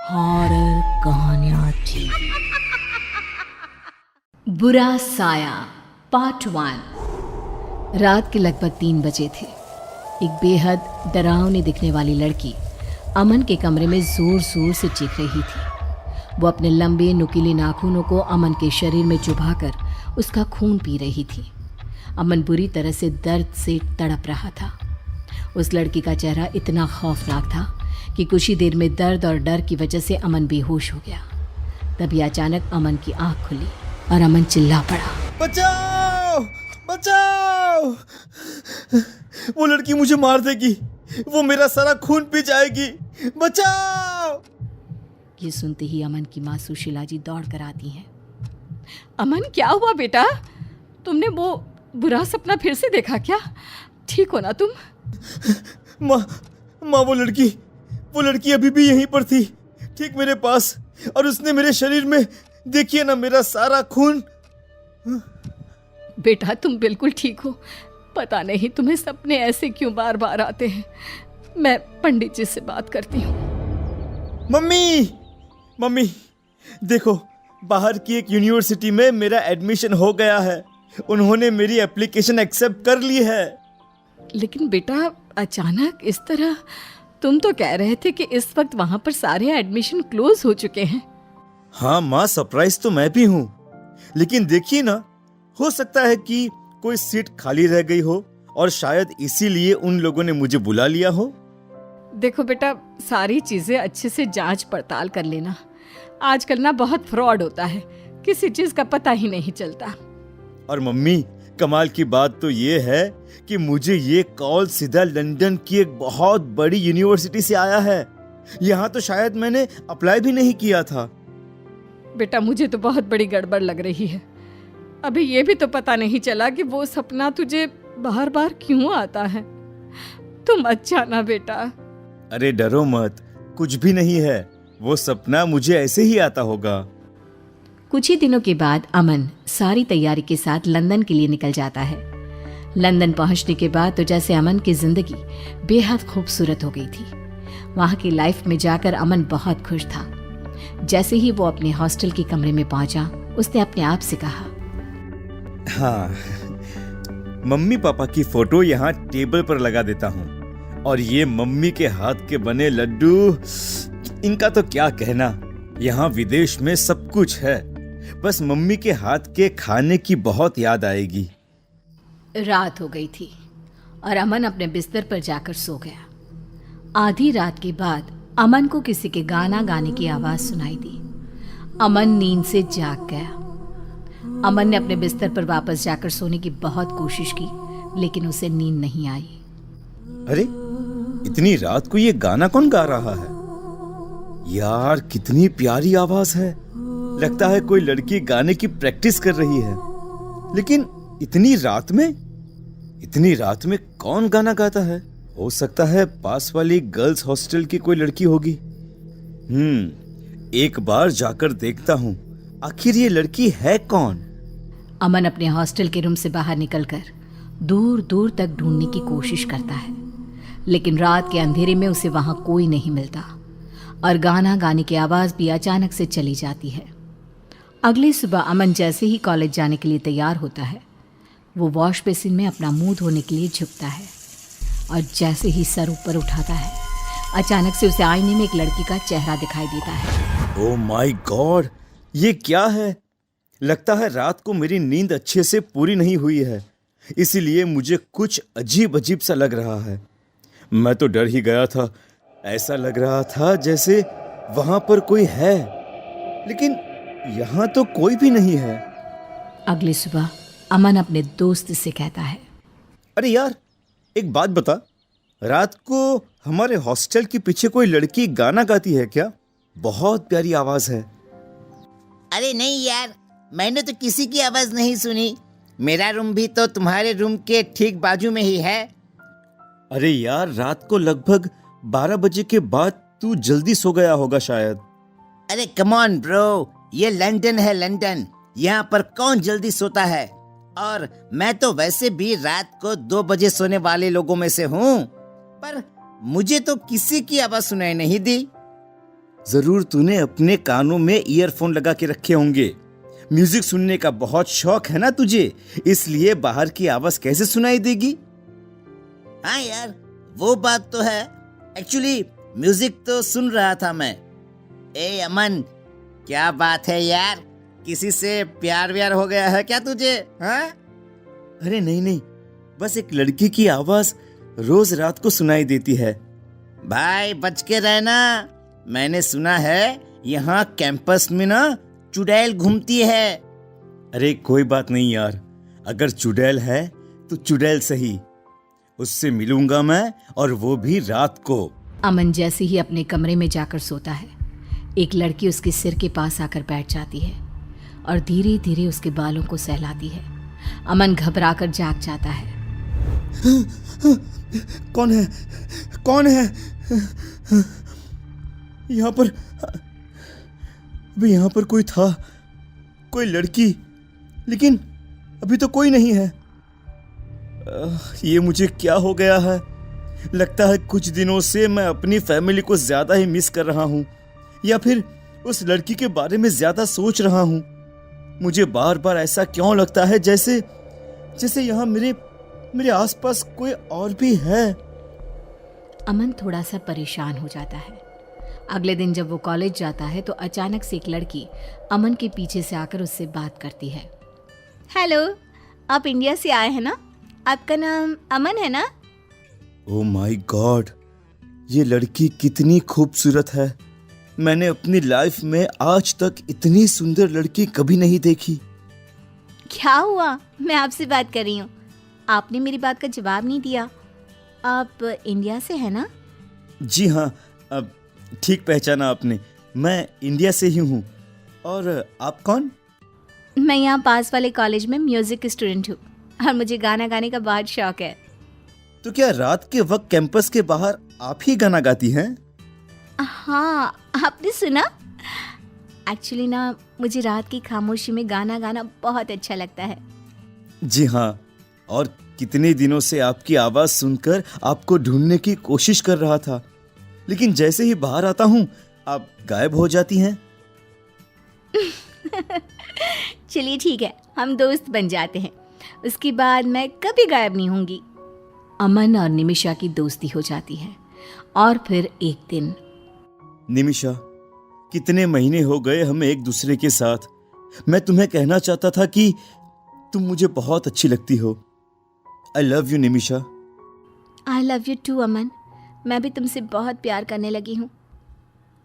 Horror कहानियां थी। बुरा साया पार्ट 1। रात के लगभग 3 बजे थे। एक बेहद डरावनी दिखने वाली लड़की अमन के कमरे में जोर जोर से चीख रही थी। वो अपने लंबे नुकीले नाखूनों को अमन के शरीर में चुभाकर उसका खून पी रही थी। अमन बुरी तरह से दर्द से तड़प रहा था। उस लड़की का चेहरा इतना खौफनाक था कि कुछ ही देर में दर्द और डर की वजह से अमन बेहोश हो गया। तभी अचानक अमन की आंख खुली और अमन चिल्ला पड़ा, बचाओ बचाओ, वो लड़की मुझे मार देगी, वो मेरा सारा खून पी जाएगी, बचाओ। ये सुनते ही अमन की माँ सुशीला जी दौड़ कर आती हैं। अमन, क्या हुआ बेटा? तुमने वो बुरा सपना फिर से देखा क्या? ठीक हो ना तुम? माँ वो लड़की अभी भी यहीं पर थी, ठीक मेरे पास, और उसने मेरे शरीर में, देखिए ना, मेरा सारा खून। बेटा तुम बिल्कुल ठीक हो। पता नहीं तुम्हें सपने ऐसे क्यों बार बार आते हैं। मैं पंडित जी से बात करती हूँ। मम्मी देखो, बाहर की एक यूनिवर्सिटी में मेरा एडमिशन हो गया है। उन्होंने मेरी एप्लीकेशन एक्सेप्ट कर ली है। लेकिन बेटा अचानक इस तरह, तुम तो कह रहे थे कि इस वक्त वहां पर सारे एडमिशन क्लोज हो चुके हैं। हाँ माँ, सरप्राइज तो मैं भी हूँ, लेकिन देखिए ना, हो सकता है कि कोई सीट खाली रह गई हो और शायद इसीलिए उन लोगों ने मुझे बुला लिया हो। देखो बेटा, सारी चीजें अच्छे से जांच पड़ताल कर लेना। आजकल ना बहुत फ्रॉड होता है, किसी चीज का पता ही नहीं चलता। और मम्मी, कमाल की बात तो ये है कि मुझे ये कॉल सीधा लंदन की एक बहुत बड़ी यूनिवर्सिटी से आया है। यहाँ तो शायद मैंने अप्लाई भी नहीं किया था। बेटा मुझे तो बहुत बड़ी गड़बड़ लग रही है। अभी ये भी तो पता नहीं चला कि वो सपना तुझे बार बार क्यों आता है। तुम अच्छा ना बेटा। अरे डरो मत, कुछ भी नहीं है, वो सपना मुझे ऐसे ही आता होगा। कुछ ही दिनों के बाद अमन सारी तैयारी के साथ लंदन के लिए निकल जाता है। लंदन पहुंचने के बाद तो जैसे अमन की जिंदगी बेहद खूबसूरत हो गई थी। वहां की लाइफ में जाकर अमन बहुत खुश था। जैसे ही वो अपने हॉस्टल के कमरे में पहुंचा, उसने अपने आप से कहा, हाँ, मम्मी पापा की फोटो यहाँ टेबल पर लगा देता हूँ, और ये मम्मी के हाथ के बने लड्डू, इनका तो क्या कहना। यहाँ विदेश में सब कुछ है, बस मम्मी के हाथ के खाने की बहुत याद आएगी। रात हो गई थी और अमन अपने बिस्तर पर जाकर सो गया। आधी रात के बाद अमन को किसी के गाना गाने की आवाज सुनाई दी। अमन नींद से जाग गया। अमन ने अपने बिस्तर पर वापस जाकर सोने की बहुत कोशिश की, लेकिन उसे नींद नहीं आई। अरे, इतनी रात को ये गाना कौन गा रहा है? यार, कितनी प्यारी आवाज है। लगता है कोई लड़की गाने की प्रैक्टिस कर रही है। लेकिन इतनी रात में कौन गाना गाता है? हो सकता है पास वाली गर्ल्स हॉस्टल की कोई लड़की होगी। एक बार जाकर देखता हूँ, आखिर ये लड़की है कौन? अमन अपने हॉस्टल के रूम से बाहर निकलकर दूर दूर तक ढूंढने की कोशिश करता है, लेकिन रात के अंधेरे में उसे वहां कोई नहीं मिलता और गाना गाने की आवाज भी अचानक से चली जाती है। अगली सुबह अमन जैसे ही कॉलेज जाने के लिए तैयार होता है, वो वॉश बेसिन में अपना मुंह धोने के लिए झुकता है और जैसे ही सर ऊपर उठाता है, अचानक से उसे आईने में एक लड़की का चेहरा दिखाई देता है। ओह माय गॉड, ये क्या है? लगता है रात को मेरी नींद अच्छे से पूरी नहीं हुई है, इसीलिए मुझे कुछ अजीब सा लग रहा है। मैं तो डर ही गया था। ऐसा लग रहा था जैसे वहां पर कोई है, लेकिन यहाँ तो कोई भी नहीं है। अगली सुबह अमन अपने दोस्त से कहता है, अरे यार, एक बात बता, रात को हमारे हॉस्टल के पीछे कोई लड़की गाना गाती है क्या? बहुत प्यारी आवाज है। अरे नहीं यार, मैंने तो किसी की आवाज नहीं सुनी। मेरा रूम भी तो तुम्हारे रूम के ठीक बाजू में ही है। अरे यार, रात को लगभग 12 बजे के बाद तू जल्दी सो गया होगा शायद। अरे कम ऑन ब्रो, ये लंदन है, लंदन। यहाँ पर कौन जल्दी सोता है? और मैं तो वैसे भी रात को 2 बजे सोने वाले लोगों में से हूँ, पर मुझे तो किसी की आवाज सुनाई नहीं दी। जरूर तूने अपने कानों में ईयरफोन लगा के रखे होंगे। म्यूजिक सुनने का बहुत शौक है ना तुझे, इसलिए बाहर की आवाज कैसे सुनाई देगी? हाँ यार, वो बात तो है। एक्चुअली म्यूजिक तो सुन रहा था मैं। ए अमन, क्या बात है यार, किसी से प्यार व्यार हो गया है क्या तुझे? हाँ? अरे नहीं नहीं, बस एक लड़की की आवाज रोज रात को सुनाई देती है। भाई बच के रहना, मैंने सुना है यहाँ कैंपस में ना चुड़ैल घूमती है। अरे कोई बात नहीं यार, अगर चुड़ैल है तो चुड़ैल सही, उससे मिलूंगा मैं, और वो भी रात को। अमन जैसे ही अपने कमरे में जाकर सोता है, एक लड़की उसके सिर के पास आकर बैठ जाती है और धीरे धीरे उसके बालों को सहलाती है। अमन घबराकर जाग जाता है। कौन है? कौन है? यहाँ पर, अभी यहाँ पर कोई था, कोई लड़की, लेकिन अभी तो कोई नहीं है। ये मुझे क्या हो गया है? लगता है कुछ दिनों से मैं अपनी फैमिली को ज्यादा ही मिस कर रहा हूँ, या फिर उस लड़की के बारे में ज्यादा सोच रहा हूँ। मुझे बार बार ऐसा क्यों लगता है जैसे यहाँ मेरे आसपास कोई और भी है। अमन थोड़ा सा परेशान हो जाता है। अगले दिन जब वो कॉलेज जाता है तो अचानक से एक लड़की अमन के पीछे से आकर उससे बात करती है। हेलो, आप इंडिया से आए हैं ना? आपका नाम अमन है ना? ओह माय गॉड, ये लड़की कितनी खूबसूरत है। मैंने अपनी लाइफ में आज तक इतनी सुंदर लड़की कभी नहीं देखी। क्या हुआ? मैं आपसे बात कर रही हूँ, आपने मेरी बात का जवाब नहीं दिया। आप इंडिया से हैं ना? जी हाँ, अब ठीक पहचाना आपने, मैं इंडिया से ही हूँ। और आप कौन? मैं यहाँ पास वाले कॉलेज में म्यूजिक स्टूडेंट हूँ और मुझे गाना गाने का बहुत शौक है। तो क्या रात के वक्त कैंपस के बाहर आप ही गाना गाती हैं? हाँ, आपने सुना? एक्चुअली ना, मुझे रात की खामोशी में गाना गाना बहुत अच्छा लगता है। जी हाँ, और कितने दिनों से आपकी आवाज सुनकर आपको ढूंढने की कोशिश कर रहा था, लेकिन जैसे ही बाहर आता हूँ आप गायब हो जाती हैं। चलिए ठीक है, हम दोस्त बन जाते हैं, उसके बाद मैं कभी गायब नहीं होंगी। अमन और निमिषा की दोस्ती हो जाती है। और फिर एक दिन, निमिषा, कितने महीने हो गए हमें एक दूसरे के साथ। मैं तुम्हें कहना चाहता था कि तुम मुझे बहुत अच्छी लगती हो। I love you Nimisha. I love you too Aman, मैं भी तुमसे बहुत प्यार करने लगी हूँ।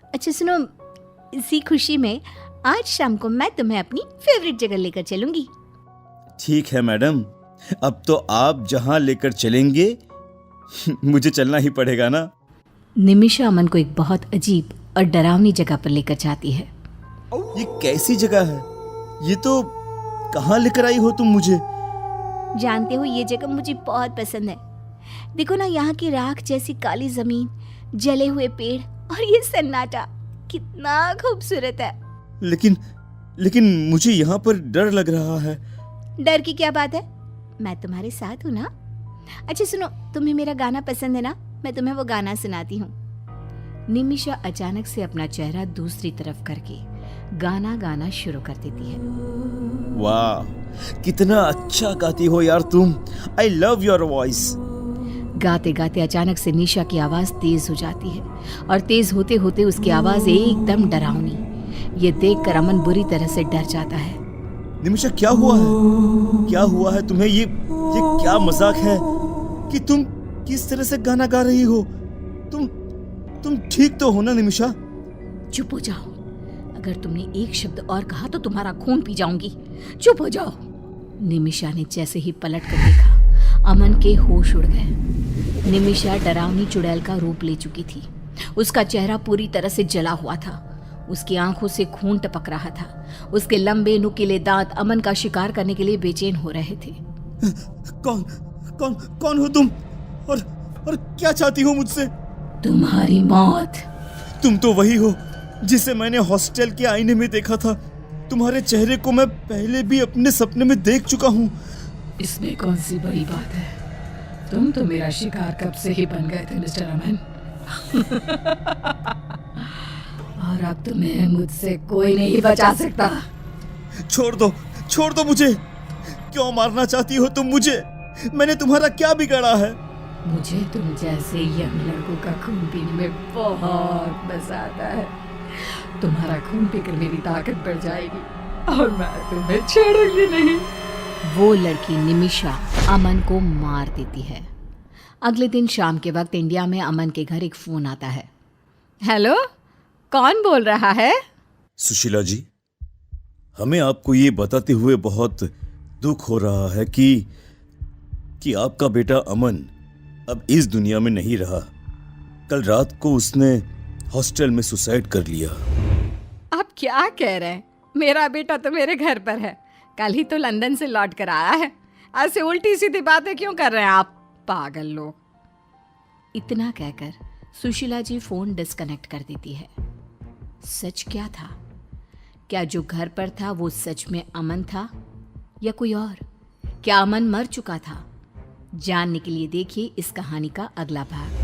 अच्छा सुनो, इसी खुशी में आज शाम को मैं तुम्हें अपनी फेवरेट जगह लेकर चलूंगी। ठीक है मैडम, अब तो आप जहां लेकर चलेंगे मुझे चलना ही पड़ेगा ना। निमिषा अमन को एक बहुत अजीब और डरावनी जगह पर लेकर जाती है। ये कैसी जगह है? ये तो कहाँ लेकर आई हो तुम मुझे? जानते हो, ये जगह मुझे बहुत पसंद है। देखो ना, यहाँ की राख जैसी काली जमीन, जले हुए पेड़ और ये सन्नाटा कितना खूबसूरत है। लेकिन मुझे यहाँ पर डर लग रहा है। डर की क्या बात है, मैं तुम्हारे साथ हूँ ना। अच्छा सुनो, तुम्हें मेरा गाना पसंद है ना? मैं तुम्हें वो गाना सुनाती हूँ। निमिषा अचानक से अपना चेहरा दूसरी तरफ करके गाना गाना शुरू कर देती है। वाह, कितना अच्छा गाती हो यार तुम। I love your voice. गाते गाते अचानक से निशा की आवाज तेज हो जाती है और तेज होते होते उसकी आवाज एकदम डरावनी। ये देखकर अमन बुरी तरह से डर जाता है। निमिषा, क्या हुआ है? क्या हुआ है तुम्हें? ये क्या मजाक है कि तुम किस तरह से गाना गा रही हो? तुम ठीक तो हो ना निमिषा? चुप हो जाओ, अगर तुमने एक शब्द और कहा तो तुम्हारा खून पी जाऊंगी। चुप हो जाओ। निमिषा ने जैसे ही पलट कर देखा, अमन के होश उड़ गए। निमिषा डरावनी चुड़ैल का रूप ले चुकी थी। उसका चेहरा पूरी तरह से जला हुआ था, उसकी आंखों से खून टपक रहा था। उसके लंबे नुकीले दांत अमन का शिकार करने के लिए बेचैन हो रहे थे। कौन हो तुम? और क्या चाहती हो मुझसे? तुम्हारी मौत। तुम तो वही हो जिसे मैंने हॉस्टल के आईने में देखा था। तुम्हारे चेहरे को मैं पहले भी अपने सपने में देख चुका हूँ। इसमें कौन सी बड़ी बात है? तुम तो मेरा शिकार कब से ही बन गए थे मिस्टर अमन। और अब तुम्हें मुझसे कोई नहीं बचा सकता। छोड़ दो मुझे। क्यों मारना चाहती हो तुम मुझे? मैंने तुम्हारा क्या बिगाड़ा है? मुझे तुम जैसे यंग लड़कों का खून पीने में बहुत मजा आता है। तुम्हारा खून पीकर मेरी ताकत बढ़ जाएगी और मैं तुम्हें छोड़ूंगी नहीं। वो लड़की निमिषा अमन को मार देती है। अगले दिन शाम के वक्त इंडिया में अमन के घर एक फोन आता है। हेलो, कौन बोल रहा है? सुशीला जी, हमें आपको ये बताते हुए बहुत दुख हो रहा है कि आपका बेटा अमन अब इस दुनिया में नहीं रहा। कल रात को उसने हॉस्टल में सुसाइड कर लिया। आप क्या कह रहे हैं? मेरा बेटा तो मेरे घर पर है। कल ही तो लंदन से लौट कर आया है। ऐसे उल्टी सीधी बातें क्यों कर रहे हैं आप पागल लोग? इतना कहकर सुशीला जी फोन डिस्कनेक्ट कर देती है। सच क्या था? क्या जो घर पर था वो सच में अमन था या कोई और? क्या अमन मर चुका था? जानने के लिए देखिए इस कहानी का अगला भाग।